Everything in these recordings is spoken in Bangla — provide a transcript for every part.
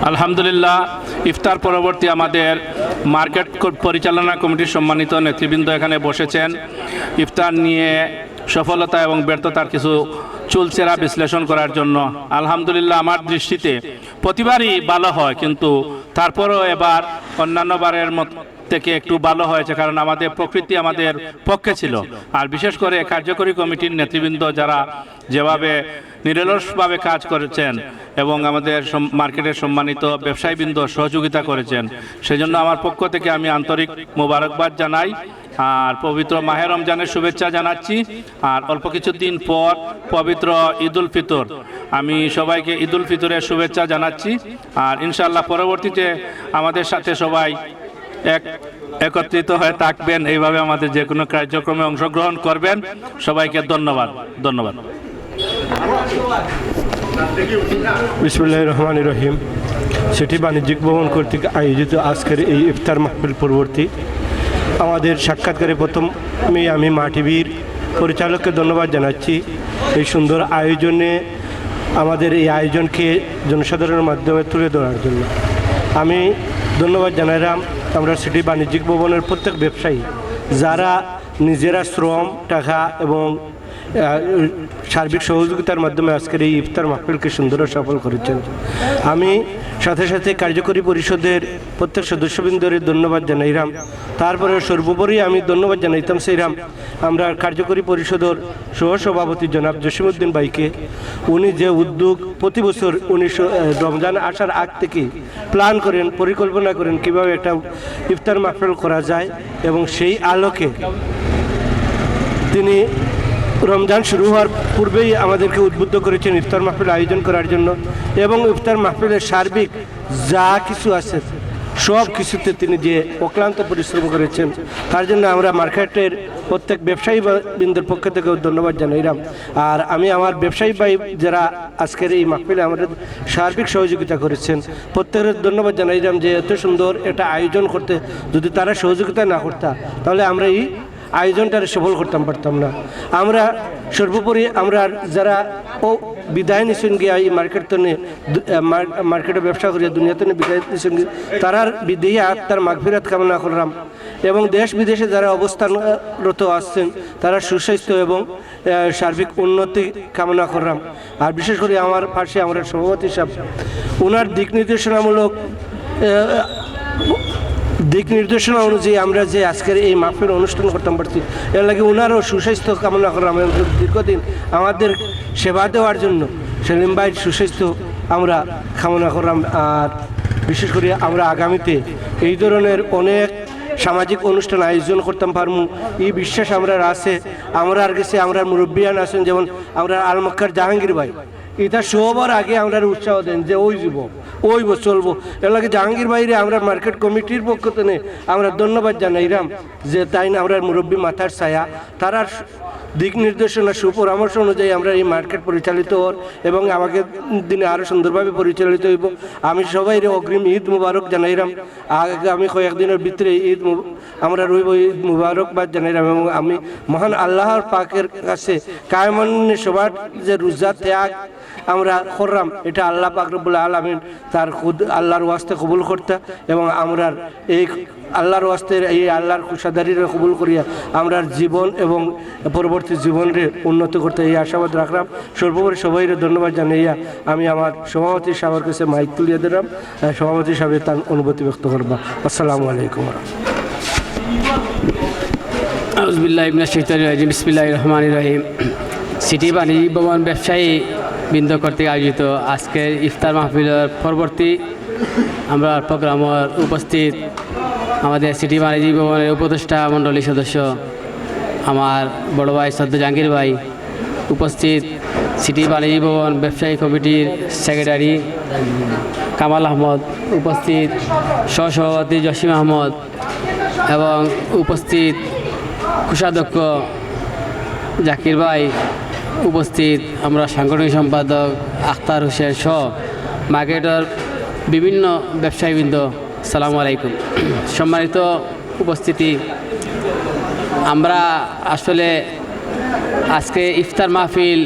আলহামদুলিল্লাহ, ইফতার পরবর্তী আমাদের মার্কেট পরিচালনা কমিটির সম্মানিত নেতৃবৃন্দ এখানে বসেছেন। ইফতার নিয়ে সফলতা এবং ব্যর্থতার কিছু চুলচেরা বিশ্লেষণ করার জন্য। আলহামদুলিল্লাহ, আমার দৃষ্টিতে প্রতিবারই ভালো হয়, কিন্তু তারপরও এবার অন্যান্য বারের থেকে একটু ভালো হয়েছে, কারণ আমাদের প্রকৃতি আমাদের পক্ষে ছিল। আর বিশেষ করে কার্যকরী কমিটির নেতৃবৃন্দ যারা যেভাবে নিরলসভাবে কাজ করেছেন এবং আমাদের মার্কেটের সম্মানিত ব্যবসায়ীবৃন্দ সহযোগিতা করেছেন, সেজন্য আমার পক্ষ থেকে আমি আন্তরিক মোবারকবাদ জানাই। আর পবিত্র মাহে রমজানের শুভেচ্ছা জানাচ্ছি। আর অল্প কিছুদিন পর পবিত্র ঈদুল ফিতর, আমি সবাইকে ঈদুল ফিতরের শুভেচ্ছা জানাচ্ছি। আর ইনশাআল্লাহ পরবর্তীতে আমাদের সাথে সবাই একত্রিত হয়ে থাকবেন, এইভাবে আমাদের যে কোনো কার্যক্রমে অংশগ্রহণ করবেন। সবাইকে ধন্যবাদ। বিসমিল্লাহির রহমানির রহিম। সিটি বাণিজ্যিক ভবন কর্তৃক আয়োজিত আজকের এই ইফতার মাহফিল পরবর্তী আমাদের সাক্ষাৎকারে প্রথমে আমি মা টিভির পরিচালককে ধন্যবাদ জানাচ্ছি এই সুন্দর আয়োজনে, আমাদের এই আয়োজনকে জনসাধারণের মাধ্যমে তুলে ধরার জন্য। আমি ধন্যবাদ জানাইলাম আমরা সিটি বাণিজ্যিক ভবনের প্রত্যেক ব্যবসায়ী যারা নিজেরা শ্রম, টাকা এবং সার্বিক সহযোগিতার মাধ্যমে আজকের এই ইফতার মাহফিলকে সুন্দর ও সফল করেছেন। আমি সাথে সাথে কার্যকরী পরিষদের প্রত্যেক সদস্যবৃন্দের ধন্যবাদ জানাইলাম। তারপরে সর্বোপরি আমি ধন্যবাদ জানাইতাম সেইরাম আমরা কার্যকরী পরিষদের সহসভাপতি জনাব জসিমউদ্দিন ভাইকে। উনি যে উদ্যোগ প্রতি বছর উনি রমজান আসার আগ থেকে প্ল্যান করেন, পরিকল্পনা করেন কীভাবে একটা ইফতার মাহফিল করা যায়, এবং সেই আলোকে তিনি রমজান শুরু হওয়ার পূর্বেই আমাদেরকে উদ্বুদ্ধ করেছেন ইফতার মাহফিল আয়োজন করার জন্য, এবং ইফতার মাহফিলের সার্বিক যা কিছু আছে সব কিছুতে তিনি যে অক্লান্ত পরিশ্রম করেছেন, তার জন্য আমরা মার্কেটের প্রত্যেক ব্যবসায়ী বৃন্দের পক্ষ থেকে ধন্যবাদ জানাইলাম। আর আমি আমার ব্যবসায়ী ভাই যারা আজকের এই মাহফিলে আমাদের সার্বিক সহযোগিতা করেছেন প্রত্যেকের ধন্যবাদ জানাইলাম যে এত সুন্দর একটা আয়োজন করতে যদি তারা সহযোগিতা না করতাম তাহলে আমরা এই আয়োজনটারে সফল করতাম পারতাম না। আমরা সর্বোপরি আমরা যারা বিদায় নিছেন গিয়া এই মার্কেটে ব্যবসা করিয়া দুনিয়াতে বিদায় নিছেন, তারার বিদেহী আত্মার মাগফিরাত কামনা করলাম, এবং দেশ বিদেশে যারা অবস্থানরত আসছেন তারা সুস্বাস্থ্য এবং সার্বিক উন্নতি কামনা করলাম। আর বিশেষ করে আমার পাশে আমরা সভাপতি সাহেব, ওনার দিক নির্দেশনা অনুযায়ী আমরা যে আজকের এই মাহফিল অনুষ্ঠান করতাম পারছি, এর লাগে ওনারও সুস্বাস্থ্য কামনা করলাম। দীর্ঘদিন আমাদের সেবা দেওয়ার জন্য সেলিম ভাইয়ের সুস্বাস্থ্য আমরা কামনা করলাম। আর বিশেষ করে আমরা আগামীতে এই ধরনের অনেক সামাজিক অনুষ্ঠান আয়োজন করতাম পারমু এই বিশ্বাস আমরা আছে। আমরা আর গেছে আমরা মুরব্বিয়ান আছেন, যেমন আমরা আলমক্কার জাহাঙ্গীর ভাই, এটা সবার আগে আমরা উৎসাহ দেন যে ওই চলবো। এর লাগে জাহাঙ্গীর বাইরে আমরা মার্কেট কমিটির পক্ষ থেকে আমরা ধন্যবাদ জানাইলাম যে তাই না আমরা মুরব্বী মাথার ছায়া, তারার দিক নির্দেশনা সুপরামর্শ অনুযায়ী আমরা এই মার্কেট পরিচালিত হওয়ার এবং আমাকে দিনে আরও সুন্দরভাবে পরিচালিত হইব। আমি সবাই অগ্রিম ঈদ মুবারক জানাইলাম। আমি কয়েকদিনের ভিতরে আমরা রইব ঈদ মুবারকবাদ জানাইলাম, এবং আমি মহান আল্লাহর পাকের কাছে কায়মান্নে সবার যে রোজা ত্যাগ আমরা করলাম, এটা আল্লাহ পাক রব্বুল আলামিন তার খুদ আল্লাহর ওয়াস্তে কবুল করতে, এবং আমরা এই আল্লাহর ওয়াস্তে এই আল্লাহর খুশাদারিরা কবুল করিয়া আমরা জীবন এবং পরবর্তী জীবনরে উন্নত করতে এই আশাবাদ রাখলাম। সর্বোপরি সবাই ধন্যবাদ জানাইয়া আমি আমার সভাপতি সাহেবের কাছে মাইক তুলিয়ে দিলাম। সভাপতি সাহেব তার অনুভূতি ব্যক্ত করবা। আসসালামু আলাইকুম। আউযুবিল্লাহি মিনাশ শাইতানির রাজিম। বিসমিল্লাহির রহমানির রহিম। সিটি বাণিজ্যিক ভবন ব্যবসায়ী বৃন্দ কর্তৃক আয়োজিত আজকের ইফতার মাহফিলের পরবর্তী আমরা প্রোগ্রামের উপস্থিত আমাদের সিটি বাণিজ্যিক ভবনের উপদেষ্টা মণ্ডলীর সদস্য আমার বড় ভাই শ্রদ্ধা জাহাঙ্গীর ভাই, উপস্থিত সিটি বাণিজ্যিক ভবন ব্যবসায়ী কমিটির সেক্রেটারি কামাল আহমদ, উপস্থিত সহসভাপতি জসিম আহমদ, এবং উপস্থিত কোষাধ্যক্ষ জাকির ভাই, উপস্থিত আমরা সাংগঠনিক সম্পাদক আখতার হোসেন সহ মার্কেটের বিভিন্ন ব্যবসায়ীবৃন্দ, আসসালামু আলাইকুম। সম্মানিত উপস্থিতি, আমরা আসলে আজকে ইফতার মাহফিল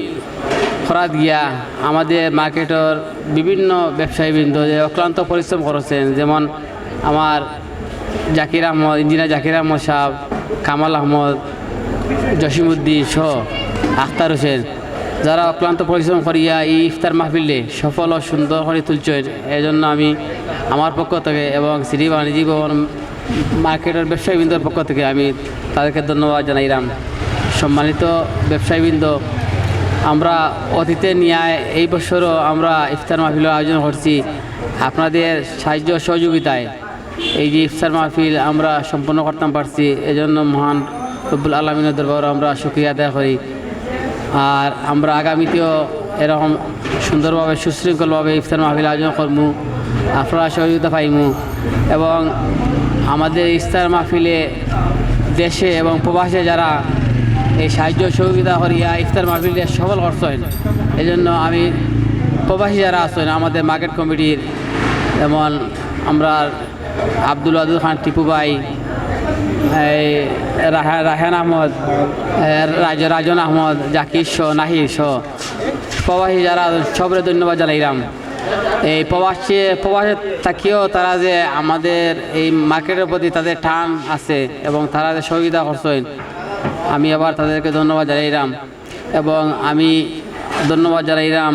ফরাদ গিয়া আমাদের মার্কেটের বিভিন্ন ব্যবসায়ীবৃন্দ যে অক্লান্ত পরিশ্রম করেছেন, যেমন আমার জাকির আহমদ, ইঞ্জিনিয়ার জাকির আহমদ সাহেব, কামাল আহমদ, জসিমউদ্দিন সহ আখতার হোসেন, যারা অক্লান্ত পরিশ্রম করিয়া এই ইফতার মাহফিলে সফল ও সুন্দর করে তুলছেন। এই জন্য আমি আমার পক্ষ থেকে এবং সিটি বাণিজ্যিক ভবন মার্কেটের ব্যবসায়ীবৃন্দর পক্ষ থেকে আমি তাদেরকে ধন্যবাদ জানাইলাম। সম্মানিত ব্যবসায়ীবৃন্দ, আমরা অতীতে নিয়ে এই বছরও আমরা ইফতার মাহফিলের আয়োজন করছি আপনাদের সাহায্য সহযোগিতায়। এই যে ইফতার মাহফিল আমরা সম্পন্ন করতে পারছি, এজন্য মহান রব্বুল আলমিনের দরবারে আমরা শুকরিয়া আদায় করি। আর আমরা আগামীতেও এরকম সুন্দরভাবে সুশৃঙ্খলভাবে ইফতার মাহফিল আয়োজন করবো, আপনারা সহযোগিতা পাইমু। এবং আমাদের ইফতার মাহফিলে দেশে এবং প্রবাসে যারা এই সাহায্য সহযোগিতা করিয়া ইফতার মাহফিলে সফল করছেন, এই জন্য আমি প্রবাসী যারা আছেন আমাদের মার্কেট কমিটির, যেমন আমরা আব্দুল আদুল খান টিপু ভাই, রায়হান আহমদ, রাজন আহমদ, জাকির শো, নাহির শো, প্রবাসী যারা সবরে ধন্যবাদ জানাইলাম। এই প্রবাসে থাকিও তারা যে আমাদের এই মার্কেটের প্রতি তাদের টান আছে এবং তারা যে সহযোগিতা করছেন, আমি আবার তাদেরকে ধন্যবাদ জানাইলাম। এবং আমি ধন্যবাদ জানাইলাম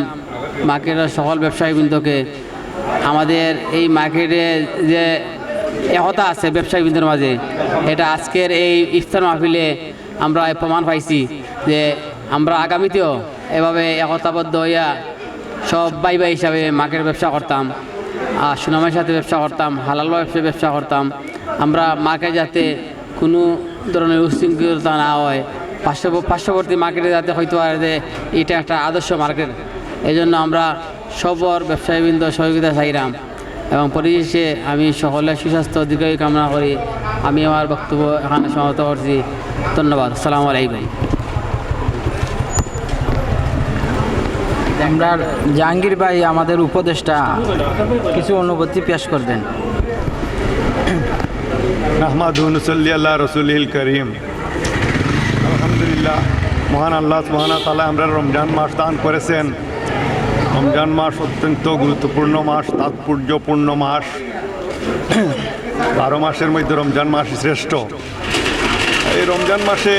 মার্কেটের সকল ব্যবসায়ীবৃন্দকে। আমাদের এই মার্কেটে যে একতা আছে ব্যবসায়ীবৃন্দের মাঝে, এটা আজকের এই ইফতার মাহফিলে আমরা প্রমাণ পাইছি যে আমরা আগামীতেও এভাবে একতাবদ্ধ হইয়া সব ভাই হিসাবে মার্কেটের ব্যবসা করতাম, আর সুনামের সাথে ব্যবসা করতাম, হালাল ব্যবসা করতাম। আমরা মার্কেট যাতে কোনো ধরনের উশৃঙ্খলতা না হয়, পার্শ্ববর্তী মার্কেটে যাতে হয়তো আর যে এটা একটা আদর্শ মার্কেট, এই জন্য আমরা সবর ব্যবসায়ীবৃন্দ সহযোগিতা চাইলাম। এবং পরিশেষে আমি সকলের সুস্বাস্থ্য দীর্ঘায়ু কামনা করি। আমি আমার বক্তব্য এখানে সমাপ্ত করছি। ধন্যবাদ। আসসালামু আলাইকুম। আমরা জাহাঙ্গীর ভাই আমাদের উপদেষ্টা কিছু অনুভূতি পেশ করবেন। নাহমাদুহু নুসাল্লি আলা রাসূলিল কারীম। আলহামদুলিল্লাহ, মহান আল্লাহ সুবহানাহু ওয়া তাআলা আমরা রমজান মাস দান করেছেন। রমজান মাস অত্যন্ত গুরুত্বপূর্ণ মাস, তাৎপর্যপূর্ণ মাস। 12 মাসের মধ্যে রমজান মাস শ্রেষ্ঠ। এই রমজান মাসে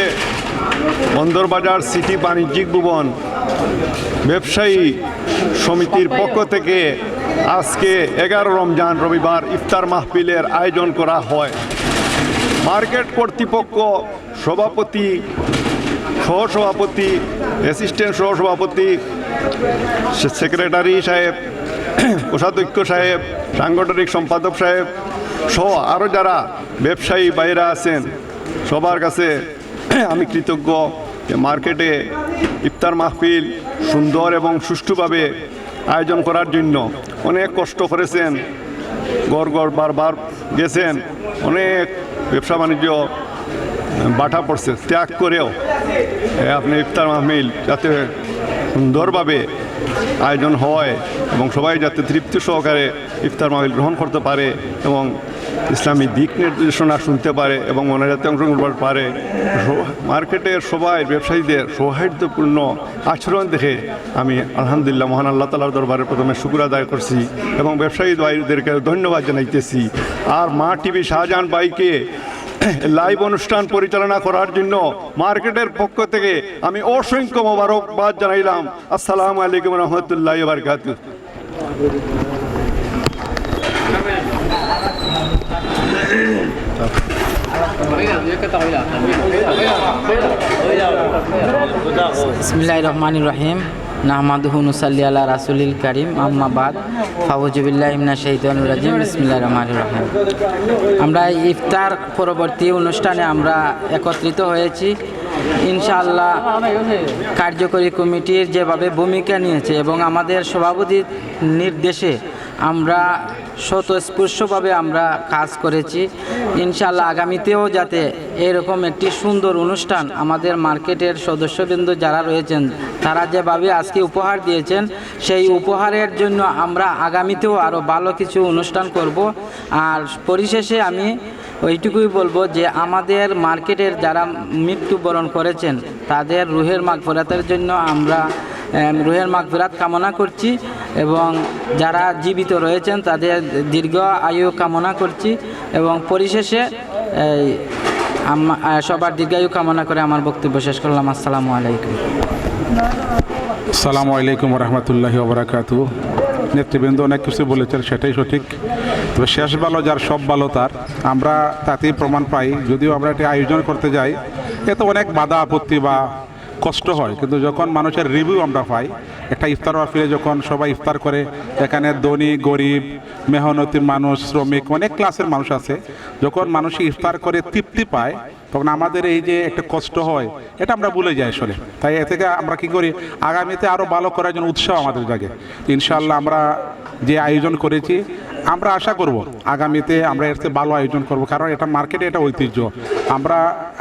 বন্দরবাজার সিটি বাণিজ্যিক ভবন ব্যবসায়ী সমিতির পক্ষ থেকে আজকে 11 রমজান রবিবার ইফতার মাহফিলের আয়োজন করা হয়। মার্কেট কর্তৃপক্ষ, সভাপতি, সহসভাপতি, অ্যাসিস্ট্যান্ট সহসভাপতি, সেক্রেটারি সাহেব, কোষাধ্যক্ষ সাহেব, সাংগঠনিক সম্পাদক সাহেব সহ আরও যারা ব্যবসায়ী বাইরা আছেন, সবার কাছে আমি কৃতজ্ঞ যে মার্কেটে ইফতার মাহফিল সুন্দর এবং সুষ্ঠুভাবে আয়োজন করার জন্য অনেক কষ্ট করেছেন, গড় বারবার গেছেন, অনেক ব্যবসা বাণিজ্য বাটা পড়ছে, ত্যাগ করেও আপনি ইফতার মাহফিল যাতে সুন্দরভাবে আয়োজন হয় এবং সবাই যাতে তৃপ্তি সহকারে ইফতার মাহফিল গ্রহণ করতে পারে এবং ইসলামী দিক নির্দেশনা শুনতে পারে এবং মনে যাতে অংশগ্রহণ করতে পারে। মার্কেটের সবাই ব্যবসায়ীদের সৌহার্দ্যপূর্ণ আচরণ দেখে আমি আলহামদুলিল্লাহ মহান আল্লাহ তাআলার দরবারে প্রথমে শুকর আদায় করছি এবং ব্যবসায়ী ভাইদেরকে ধন্যবাদ জানাইতেছি। আর মা টিভি শাহজাহান ভাইকে লাইভ অনুষ্ঠান পরিচালনা করার জন্য মার্কেটের পক্ষ থেকে আমি অসংখ্য মোবারকবাদ জানাইলাম। আসসালামু আলাইকুম রহমতুল্লাহি ওয়া বারাকাতুহু। বিসমিল্লাহির রহমানির রহিম। নাহমাদুহু নুসাল্লি আলা রাসূলিল কারীম। আম্মা বাদ। ফাউযু বিল্লাহি মিনাশ শাইতানির রাজিম। বিসমিল্লাহির রহমানির রহিম। আমরা ইফতার পরবর্তী অনুষ্ঠানে আমরা একত্রিত হয়েছি। ইনশাআল্লাহ কার্যকরী কমিটির যেভাবে ভূমিকা নিয়েছে এবং আমাদের সভাপতির নির্দেশে আমরা স্বতঃস্ফূর্তভাবে আমরা কাজ করেছি। ইনশাআল্লাহ আগামীতেও যাতে এরকম একটি সুন্দর অনুষ্ঠান আমাদের মার্কেটের সদস্যবৃন্দ যারা রয়েছেন তারা যেভাবে আজকে উপহার দিয়েছেন, সেই উপহারের জন্য আমরা আগামীতেও আরও ভালো কিছু অনুষ্ঠান করব। আর পরিশেষে আমি ওইটুকুই বলবো যে আমাদের মার্কেটের যারা মৃত্যুবরণ করেছেন তাদের রুহের মাগফিরাতের জন্য আমরা রুহের মাগফিরাত কামনা করছি এবং যারা জীবিত রয়েছেন তাদের দীর্ঘ আয়ু কামনা করছি এবং পরিশেষে সবার দীর্ঘায়ু কামনা করে আমার বক্তব্য শেষ করলাম। আসসালামু আলাইকুম। আসসালামু আলাইকুম রহমতুল্লাহি ওবরাকাতু। নেতৃবৃন্দ অনেক কিছু বলেছেন, সেটাই সঠিক। তবে শেষ ভালো যার সব ভালো তার, আমরা তাতেই প্রমাণ পাই। যদিও আমরা এটি আয়োজন করতে যাই, এতে অনেক বাধা আপত্তি বা কষ্ট হয়, কিন্তু যখন মানুষের রিভিউ আমরা পাই, একটা ইফতার মাহফিলে যখন সবাই ইফতার করে, এখানে ধনী গরিব মেহনতি মানুষ শ্রমিক অনেক ক্লাসের মানুষ আছে, যখন মানুষ ইফতার করে তৃপ্তি পায় তখন আমাদের এই যে একটা কষ্ট হয় এটা আমরা ভুলে যাই আসলে। তাই এ থেকে আমরা কি করি, আগামীতে আরও ভালো করার জন্য উৎসাহ আমাদের জাগে। ইনশাআল্লাহ আমরা যে আয়োজন করেছি, আমরা আশা করব আগামীতে আমরা এর চেয়ে ভালো আয়োজন করব, কারণ এটা মার্কেটে এটা ঐতিহ্য। আমরা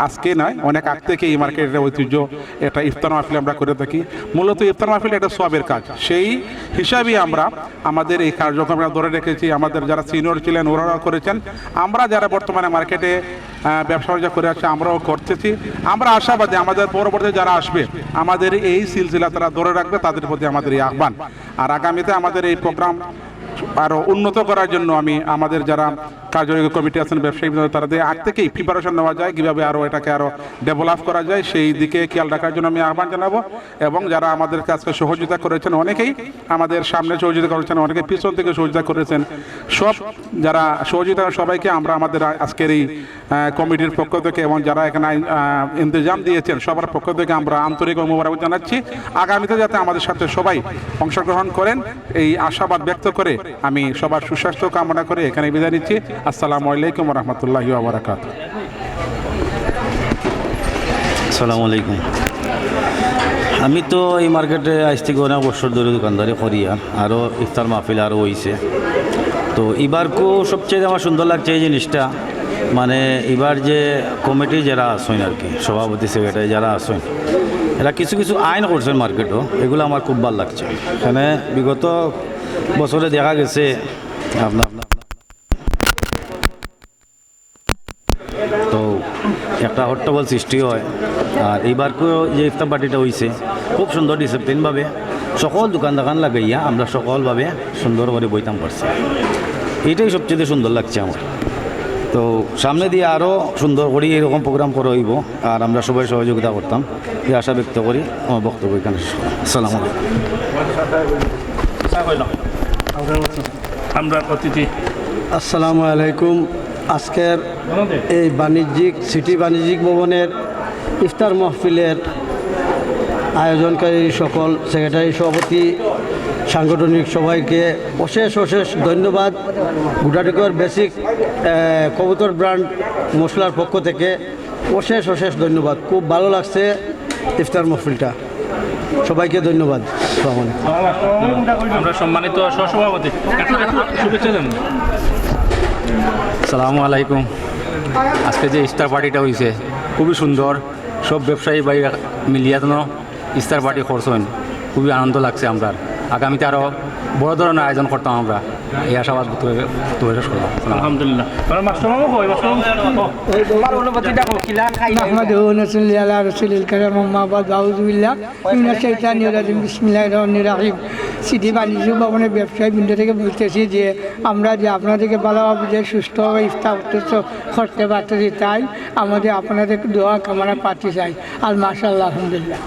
আজকে নয়, অনেক আগ থেকে এই মার্কেটের ঐতিহ্য, এটা ইফতার মাহফিল আমরা করে থাকি। মূলত ইফতার মাহফিল এটা সওয়াবের কাজ, সেই হিসাবেই আমরা আমাদের এই কার্যক্রমটা ধরে রেখেছি। আমাদের যারা সিনিয়র ছিলেন ওরাও করেছেন, আমরা যারা বর্তমানে মার্কেটে ব্যবসা বাণিজ্য করে আছে আমরাও করতেছি। আমরা আশাবাদী আমাদের পরবর্তী যারা আসবে আমাদের এই সিলসিলা তারা ধরে রাখবে, তাদের প্রতি আমাদের এই আহ্বান। আর আগামীতে আমাদের এই প্রোগ্রাম আরও উন্নত করার জন্য আমি আমাদের যারা কার্যকরী কমিটি আছেন, ব্যবসায়ী তাদের আগ থেকেই প্রিপারেশন নেওয়া যায়, কীভাবে আরও এটাকে আরও ডেভেলপ করা যায় সেই দিকে খেয়াল রাখার জন্য আমি আহ্বান জানাবো। এবং যারা আমাদের কাছে সহযোগিতা করেছেন, অনেকেই আমাদের সামনে সহযোগিতা করেছেন, অনেকে পিছন থেকে সহযোগিতা করেছেন, সব যারা সহযোগিতা সবাইকে আমরা আমাদের আজকের এই কমিটির পক্ষ থেকে এবং যারা এখানে ইন্তজাম দিয়েছেন সবার পক্ষ থেকে আমরা আন্তরিক মোবারক জানাচ্ছি। আগামীতে যাতে আমাদের সাথে সবাই অংশগ্রহণ করেন এই আশাবাদ ব্যক্ত করে আমি সবার সুস্বাস্থ্য কামনা করে এখানে বিদায় নিচ্ছি। আসসালামু আলাইকুম রহমতুল্লাহি ওয়া বারাকাতুহু। আসসালামু আলাইকুম। আমি তো এই মার্কেটে আজ থেকে অনেক বছর ধরে দোকানদারি করি, আরও ইফতার মাহফিল আরও হয়েছে। তো এবারকেও সবচেয়ে আমার সুন্দর লাগছে এই জিনিসটা, মানে এবার যে কমিটি যারা আসেন আর কি, সভাপতি সেক্রেটারি যারা আসেন, এরা কিছু কিছু আইন করছেন মার্কেটও, এগুলো আমার খুব ভালো লাগছে। এখানে বিগত বছরে দেখা গেছে আপনার তো একটা হট্টগোল সৃষ্টি হয়। আর এইবারকেও যে ইফতার পার্টিটা হয়েছে খুব সুন্দর ডিসিপ্লিনভাবে সকল দোকান লাগাইয়া আমরা সকলভাবে সুন্দর করে বইতাম পারছি, এইটাই সবচেয়ে সুন্দর লাগছে আমার। তো সামনে দিয়ে আরও সুন্দর করে এরকম প্রোগ্রাম করা হইব, আর আমরা সবাই সহযোগিতা করতাম, এই আশা ব্যক্ত করি আমার বক্তব্য এখানে। আসসালামু আলাইকুম। আমরা অতিথি আসসালামু আলাইকুম। আজকের এই সিটি বাণিজ্যিক ভবনের ইফতার মাহফিলের আয়োজনকারী সকল সেক্রেটারি, সভাপতি, সাংগঠনিক সবাইকে অশেষ ধন্যবাদ। গুটাটিকর বেসিক কবুতর ব্র্যান্ড মশলার পক্ষ থেকে অশেষ ধন্যবাদ। খুব ভালো লাগছে ইফতার মাহফিলটা, সবাইকে ধন্যবাদ। আসসালামু আলাইকুম। আমরা সম্মানিত সহসভাপতি শুভেচ্ছা জানাই। আসসালামু আলাইকুম। আজকে যে ইফতার পার্টিটা হয়েছে খুবই সুন্দর, সব ব্যবসায়ী ভাইরা মিলিয়ে ইফতার পার্টি করছেন, খুবই আনন্দ লাগছে। আমরা আগামীতে আরও বড় ধরনের আয়োজন করতাম, আমরা এই আশাবাদ করলাম। আলহামদুলিল্লাহ। সিটি বাণিজ্য ভবনের ব্যবসায়ী বৃন্দ থেকে বলতেছি যে আমরা যে আপনাদেরকে ভালোভাবে যে সুস্থভাবে ইফতার করতে পারতেছি, তাই আমাদের আপনাদের দোয়া কামনা পাচ্ছি চাই। আর মাশাআল্লাহ, আলহামদুলিল্লাহ।